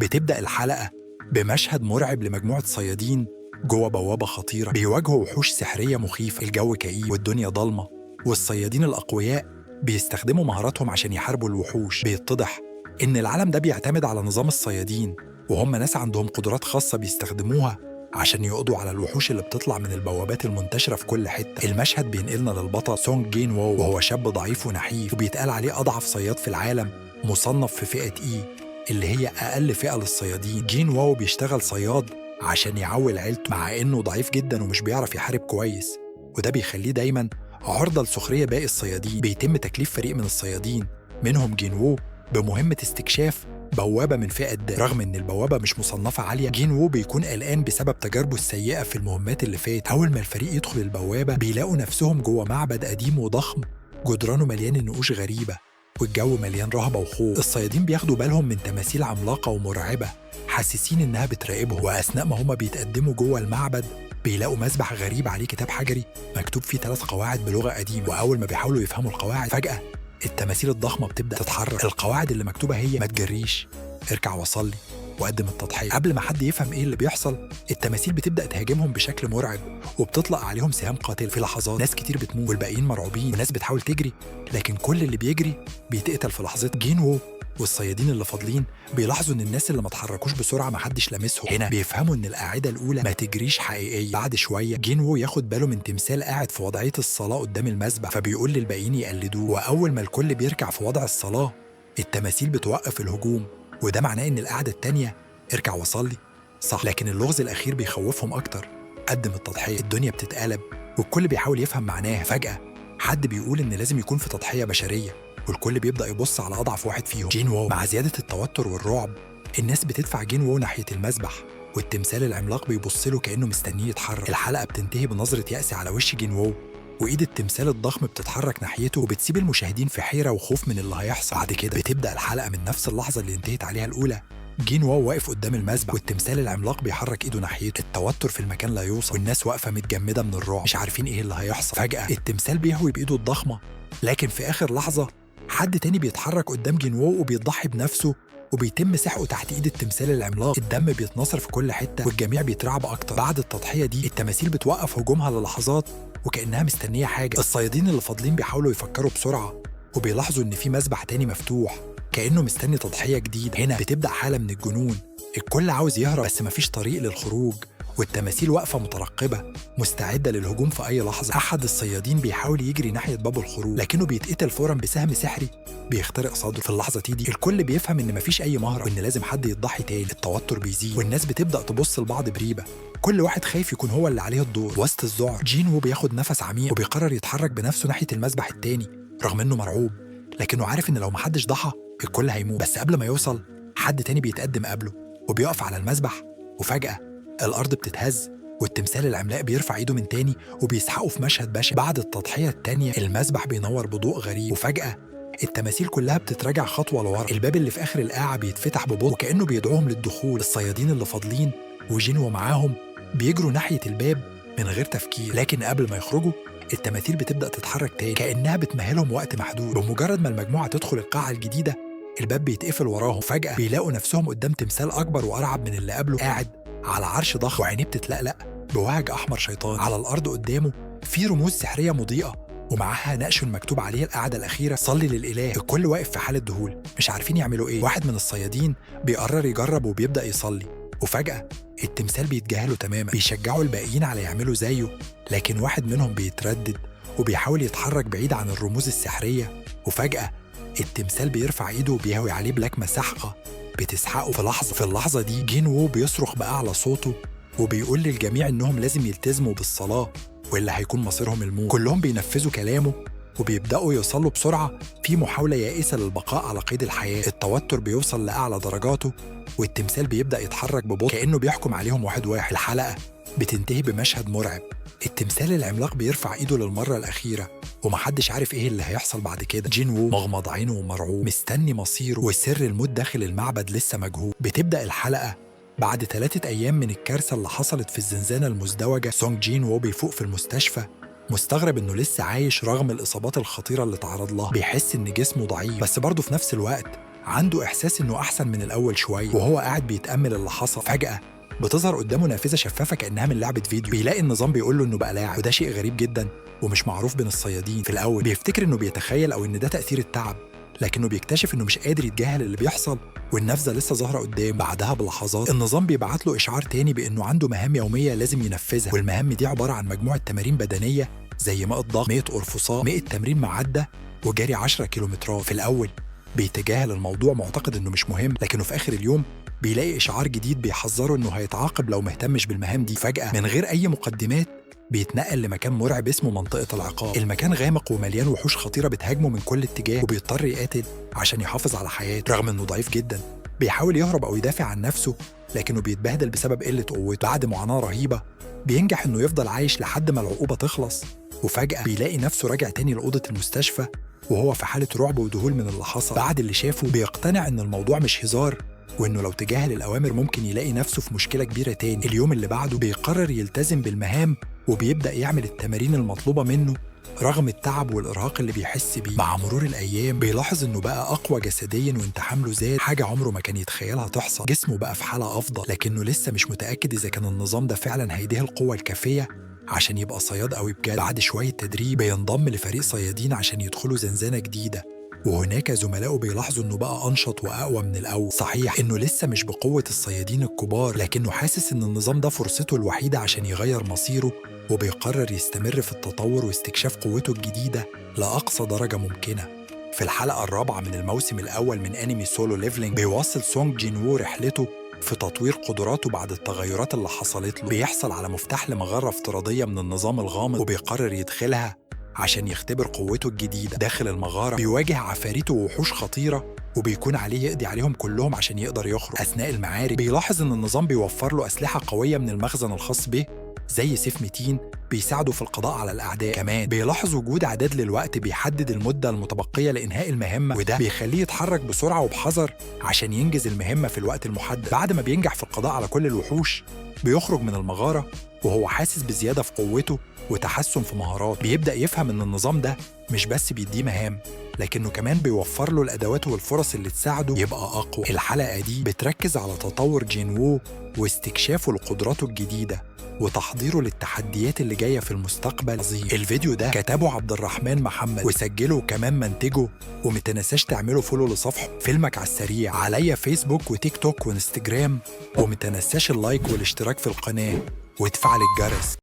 بتبدأ الحلقة بمشهد مرعب لمجموعة صيادين جوه بوابة خطيرة بيواجهوا وحوش سحرية مخيفة. الجو كئيب والدنيا ضلمة، والصيادين الأقوياء بيستخدموا مهاراتهم عشان يحاربوا الوحوش. بيتضح إن العالم ده بيعتمد على نظام الصيادين، وهم ناس عندهم قدرات خاصة بيستخدموها عشان يقضوا على الوحوش اللي بتطلع من البوابات المنتشرة في كل حتة. المشهد بينقلنا للبطل سونج جين وو، وهو شاب ضعيف ونحيف وبيتقال عليه أضعف صياد في العالم، مصنف في فئة إي اللي هي أقل فئة للصيادين. جين واو بيشتغل صياد عشان يعول عيلته، مع إنه ضعيف جدا ومش بيعرف يحارب كويس، وده بيخليه دايما عرضة لسخرية باقي الصيادين. بيتم تكليف فريق من الصيادين منهم جين وو بمهمة استكشاف بوابة من فئة د. رغم إن البوابة مش مصنفة عالية، جين وو بيكون قلقان بسبب تجاربه السيئة في المهمات اللي فات. أول ما الفريق يدخل البوابة بيلاقوا نفسهم جوه معبد قديم وضخم، جدرانه مليان نقوش غريبة والجو مليان رهبة وخوف. الصيادين بياخدوا بالهم من تماثيل عملاقة ومرعبة، حاسسين إنها بتراقبهم. وأثناء ما هما بيتقدموا جوه المعبد بيلاقوا مسبح غريب عليه كتاب حجري مكتوب فيه 3 قواعد بلغة قديمة. وأول ما بيحاولوا يفهموا القواعد فجأة التماثيل الضخمة بتبدأ تتحرك. القواعد اللي مكتوبة هي: ما تجريش، اركع وصلي، وقدم التضحية. قبل ما حد يفهم ايه اللي بيحصل، التماثيل بتبدأ تهاجمهم بشكل مرعب وبتطلق عليهم سهام قاتلة. في لحظات ناس كتير بتموت والباقيين مرعوبين، وناس بتحاول تجري لكن كل اللي بيجري بيتقتل في لحظات. جين وو والصيادين اللي فاضلين بيلاحظوا ان الناس اللي ما اتحركوش بسرعه ما حدش لامسهم. هنا بيفهموا ان القاعده الاولى ما تجريش حقيقيه. بعد شويه جين وو ياخد باله من تمثال قاعد في وضعيه الصلاه قدام المسبح، فبيقول للباقيين يقلدوه. واول ما الكل بيركع في وضع الصلاه التماثيل بتوقف الهجوم، وده معناه ان القاعده الثانيه اركع وصلي صح. لكن اللغز الاخير بيخوفهم اكتر: قدم التضحيه. الدنيا بتتقلب والكل بيحاول يفهم معناها. فجاه حد بيقول ان لازم يكون في تضحيه بشريه، والكل بيبدأ يبص على أضعف واحد فيهم، جين وو. مع زيادة التوتر والرعب الناس بتدفع جين وو ناحية المسبح، والتمثال العملاق بيبص له كأنه مستنيه يتحرك. الحلقة بتنتهي بنظرة يأس على وش جين وو، وإيد التمثال الضخم بتتحرك ناحيته وبتسيب المشاهدين في حيرة وخوف من اللي هيحصل. بعد كده بتبدأ الحلقة من نفس اللحظة اللي انتهت عليها الأولى. جين وو واقف قدام المسبح والتمثال العملاق بيحرك ايده ناحيته. التوتر في المكان لا يوصف، والناس واقفة متجمدة من الرعب مش عارفين ايه اللي هيحصل. فجأة التمثال بيهوي بإيده الضخمة، لكن في آخر لحظة حد تاني بيتحرك قدام جين وو وبيضحي بنفسه وبيتم سحقه تحت ايد التمثال العملاق. الدم بيتناثر في كل حته والجميع بيترعب اكتر. بعد التضحيه دي التماثيل بتوقف هجومها للحظات وكانها مستنيه حاجه. الصيادين اللي فاضلين بيحاولوا يفكروا بسرعه وبيلاحظوا ان في مسبح تاني مفتوح كانه مستني تضحيه جديده. هنا بتبدا حاله من الجنون، الكل عاوز يهرب بس مفيش طريق للخروج، والتماثيل واقفة مترقبة مستعدة للهجوم في أي لحظة. أحد الصيادين بيحاول يجري ناحية باب الخروج لكنه بيتقتل فورا بسهم سحري بيخترق صدره. في اللحظة دي الكل بيفهم إن مفيش أي مهرب وإن لازم حد يضحي تاني. التوتر بيزيد والناس بتبدأ تبص لبعض بريبة، كل واحد خايف يكون هو اللي عليه الدور. وسط الذعر جين وو بياخد نفس عميق وبيقرر يتحرك بنفسه ناحية المسبح التاني رغم إنه مرعوب، لكنه عارف إن لو محدش ضحى الكل هيموت. بس قبل ما يوصل حد تاني بيتقدم قبله وبيقف على المسبح، وفجأة الأرض بتتهز والتمثال العملاق بيرفع ايده من تاني وبيسحقه في مشهد بشع. بعد التضحية التانية المسبح بينور بضوء غريب، وفجأة التماثيل كلها بتتراجع خطوة لورا. الباب اللي في آخر القاعة بيتفتح ببطء وكأنه بيدعوهم للدخول. الصيادين اللي فاضلين وجين ومعاهم بيجروا ناحية الباب من غير تفكير، لكن قبل ما يخرجوا التماثيل بتبدأ تتحرك تاني كأنها بتمهلهم وقت محدود. بمجرد ما المجموعة تدخل القاعة الجديدة الباب بيتقفل وراهم. فجأة بيلاقوا نفسهم قدام تمثال أكبر وأرعب من اللي قبله، قاعد على عرش ضخم وعينيه بتتلقلق بوهج أحمر شيطان. على الأرض قدامه في رموز سحرية مضيئة ومعاها نقش مكتوب عليه القعدة الأخيرة: صلي للإله. الكل واقف في حالة ذهول مش عارفين يعملوا إيه. واحد من الصيادين بيقرر يجرب وبيبدأ يصلي، وفجأة التمثال بيتجاهله تماما. بيشجعوا الباقيين على يعملوا زيه، لكن واحد منهم بيتردد وبيحاول يتحرك بعيد عن الرموز السحرية. وفجأة التمثال بيرفع إيده وبيهوي عليه بلكمة سحقة بتسحقه. في اللحظة دي جين وو بيصرخ بأعلى صوته وبيقول للجميع إنهم لازم يلتزموا بالصلاة وإلا هيكون مصيرهم الموت. كلهم بينفذوا كلامه وبيبدأوا يصلوا بسرعة في محاولة يائسة للبقاء على قيد الحياة. التوتر بيوصل لأعلى درجاته والتمثال بيبدأ يتحرك ببطء كأنه بيحكم عليهم واحد واحد. الحلقة بتنتهي بمشهد مرعب، التمثال العملاق بيرفع ايده للمرة الأخيرة ومحدش عارف ايه اللي هيحصل بعد كده. جين وو مغمض عينه ومرعوب مستني مصيره، وسر الموت داخل المعبد لسه مجهول. بتبدأ الحلقة بعد 3 أيام من الكارثة اللي حصلت في الزنزانة المزدوجة. سونج جين وو بيفوق في المستشفى مستغرب انه لسه عايش رغم الإصابات الخطيرة اللي تعرض لها. بيحس ان جسمه ضعيف بس برضه في نفس الوقت عنده إحساس إنه أحسن من الأول شوية، وهو قاعد بيتأمل اللي حصل فجأة بتظهر قدامه نافذة شفافة كأنها من لعبة فيديو. بيلاقي النظام بيقول له إنه بقى لاعب، وده شيء غريب جدا ومش معروف بين الصيادين. في الأول بيفتكر إنه بيتخيل أو إن ده تأثير التعب، لكنه بيكتشف إنه مش قادر يتجاهل اللي بيحصل والنافذة لسه ظاهرة قدام. بعدها بلحظات النظام بيبعت له إشعار تاني بإنه عنده مهام يومية لازم ينفذها، والمهام دي عبارة عن مجموعة تمارين بدنية زي 100 ضغط، 100 قرفصاء، 100 تمرين معدة، وجري 10 كيلومترات. في الأول بيتجاهل الموضوع معتقد إنه مش مهم، لكنه في آخر اليوم بيلاقي إشعار جديد بيحذره إنه هيتعاقب لو مهتمش بالمهام دي. فجأة من غير أي مقدمات بيتنقل لمكان مرعب اسمه منطقة العقاب. المكان غامق ومليان وحوش خطيرة بتهاجمه من كل اتجاه، وبيضطر يقاتل عشان يحافظ على حياته رغم إنه ضعيف جدا. بيحاول يهرب أو يدافع عن نفسه، لكنه بيتبهدل بسبب قلة قوته. بعد معاناة رهيبة بينجح إنه يفضل عايش لحد ما العقوبة تخلص، وفجأة بيلاقي نفسه راجع تاني لأوضة المستشفى وهو في حالة رعب وذهول من اللي حصل. بعد اللي شافه بيقتنع إن الموضوع مش هزار، وإنه لو تجاهل الأوامر ممكن يلاقي نفسه في مشكلة كبيرة تاني. اليوم اللي بعده بيقرر يلتزم بالمهام وبيبدأ يعمل التمارين المطلوبة منه رغم التعب والإرهاق اللي بيحس بيه. مع مرور الأيام بيلاحظ إنه بقى أقوى جسدياً وإن تحمله زاد، حاجة عمره ما كان يتخيلها تحصل. جسمه بقى في حالة أفضل، لكنه لسه مش متأكد إذا كان النظام ده فعلاً هيديه القوة الكافية عشان يبقى صياد قوي بجد. بعد شوية تدريب بينضم لفريق صيادين عشان يدخلوا زنزانة جديدة، وهناك زملائه بيلاحظوا إنه بقى أنشط وأقوى من الأول. صحيح إنه لسه مش بقوة الصيادين الكبار، لكنه حاسس إن النظام ده فرصته الوحيدة عشان يغير مصيره، وبيقرر يستمر في التطور واستكشاف قوته الجديدة لأقصى درجة ممكنة. في الحلقة الرابعة من الموسم الأول من أنمي سولو ليفلينج بيواصل سونج جين وو رحلته في تطوير قدراته بعد التغيرات اللي حصلت له. بيحصل على مفتاح لمغارة افتراضية من النظام الغامض، وبيقرر يدخلها عشان يختبر قوته الجديدة. داخل المغارة بيواجه عفاريت ووحوش خطيرة، وبيكون عليه يقضي عليهم كلهم عشان يقدر يخرج. أثناء المعارك بيلاحظ إن النظام بيوفر له أسلحة قوية من المخزن الخاص به زي سيف متين بيساعده في القضاء على الأعداء. كمان بيلاحظ وجود عداد للوقت بيحدد المدة المتبقية لإنهاء المهمة، وده بيخليه يتحرك بسرعة وبحذر عشان ينجز المهمة في الوقت المحدد. بعد ما بينجح في القضاء على كل الوحوش بيخرج من المغارة وهو حاسس بزيادة في قوته وتحسن في مهاراته. بيبدأ يفهم إن النظام ده مش بس بيديه مهام، لكنه كمان بيوفر له الأدوات والفرص اللي تساعده يبقى أقوى. الحلقة دي بتركز على تطور جين وو واستكشافه لقدراته الجديدة وتحضيره للتحديات اللي جاية في المستقبل. عظيم. الفيديو ده كتبه عبد الرحمن محمد وسجله كمان منتجه، ومتنساش تعملوا فولو لصفحه فيلمك على السريع عليا فيسبوك وتيك توك وانستجرام، ومتنساش اللايك والاشتراك في القناة وتفعل الجرس.